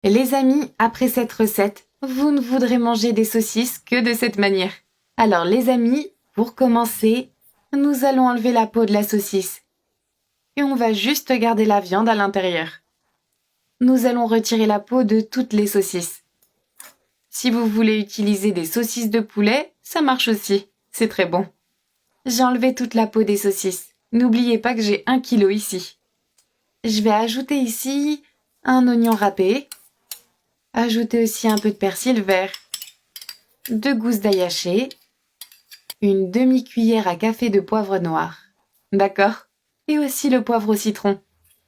Les amis, après cette recette, vous ne voudrez manger des saucisses que de cette manière. Alors les amis, pour commencer, nous allons enlever la peau de la saucisse. Et on va juste garder la viande à l'intérieur. Nous allons retirer la peau de toutes les saucisses. Si vous voulez utiliser des saucisses de poulet, ça marche aussi. C'est très bon. J'ai enlevé toute la peau des saucisses. N'oubliez pas que j'ai 1 kilo ici. Je vais ajouter ici un oignon râpé. Ajouter aussi un peu de persil vert. 2 gousses d'ail haché. Une demi-cuillère à café de poivre noir. D'accord? Et aussi le poivre au citron.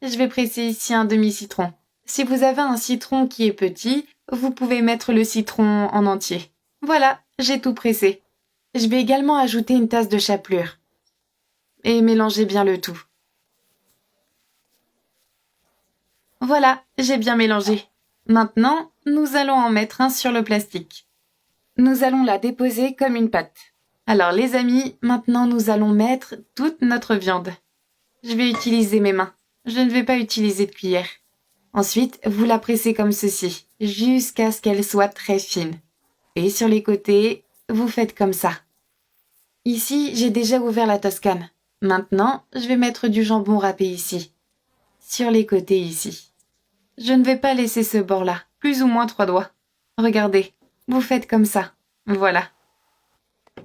Je vais presser ici un demi-citron. Si vous avez un citron qui est petit, vous pouvez mettre le citron en entier. Voilà, j'ai tout pressé. Je vais également ajouter une tasse de chapelure. Et mélanger bien le tout. Voilà, j'ai bien mélangé. Maintenant, nous allons en mettre un sur le plastique. Nous allons la déposer comme une pâte. Alors les amis, maintenant nous allons mettre toute notre viande. Je vais utiliser mes mains. Je ne vais pas utiliser de cuillère. Ensuite, vous la pressez comme ceci, jusqu'à ce qu'elle soit très fine. Et sur les côtés, vous faites comme ça. Ici, j'ai déjà ouvert la Toscane. Maintenant, je vais mettre du jambon râpé ici. Sur les côtés ici. Je ne vais pas laisser ce bord-là, plus ou moins 3 doigts. Regardez, vous faites comme ça. Voilà.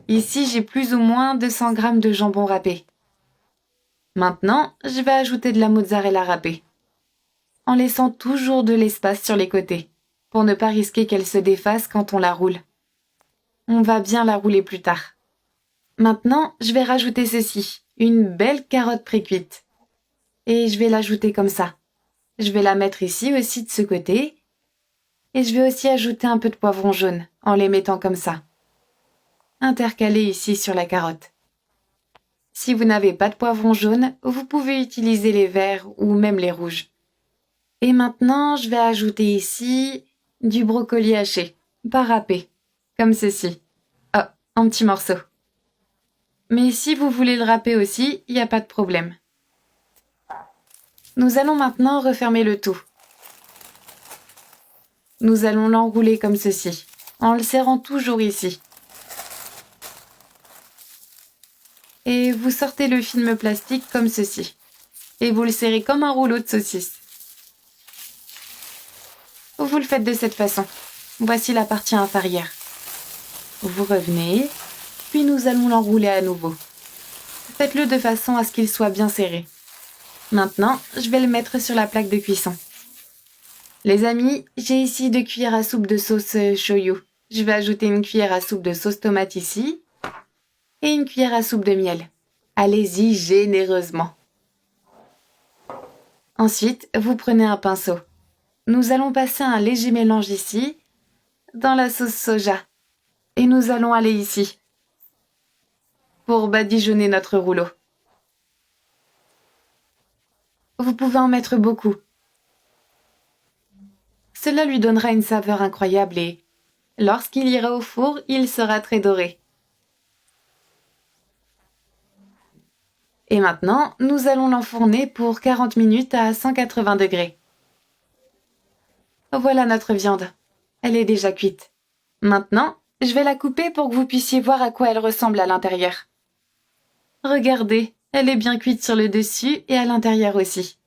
Ici, j'ai plus ou moins 200 g de jambon râpé. Maintenant, je vais ajouter de la mozzarella râpée. En laissant toujours de l'espace sur les côtés, pour ne pas risquer qu'elle se défasse quand on la roule. On va bien la rouler plus tard. Maintenant, je vais rajouter ceci, une belle carotte pré-cuite. Et je vais l'ajouter comme ça. Je vais la mettre ici aussi de ce côté. Et je vais aussi ajouter un peu de poivron jaune, en les mettant comme ça. Intercalé ici sur la carotte. Si vous n'avez pas de poivron jaune, vous pouvez utiliser les verts ou même les rouges. Et maintenant, je vais ajouter ici du brocoli haché, pas râpé, comme ceci. Oh, un petit morceau. Mais si vous voulez le râper aussi, il n'y a pas de problème. Nous allons maintenant refermer le tout. Nous allons l'enrouler comme ceci, en le serrant toujours ici. Et vous sortez le film plastique comme ceci. Et vous le serrez comme un rouleau de saucisse. Vous le faites de cette façon. Voici la partie inférieure. Vous revenez, puis nous allons l'enrouler à nouveau. Faites-le de façon à ce qu'il soit bien serré. Maintenant, je vais le mettre sur la plaque de cuisson. Les amis, j'ai ici 2 cuillères à soupe de sauce shoyu. Je vais ajouter une cuillère à soupe de sauce tomate ici et une cuillère à soupe de miel. Allez-y généreusement. Ensuite, vous prenez un pinceau. Nous allons passer un léger mélange ici, dans la sauce soja. Et nous allons aller ici, pour badigeonner notre rouleau. Vous pouvez en mettre beaucoup. Cela lui donnera une saveur incroyable et, lorsqu'il ira au four, il sera très doré. Et maintenant, nous allons l'enfourner pour 40 minutes à 180 degrés. Voilà notre viande. Elle est déjà cuite. Maintenant, je vais la couper pour que vous puissiez voir à quoi elle ressemble à l'intérieur. Regardez, elle est bien cuite sur le dessus et à l'intérieur aussi.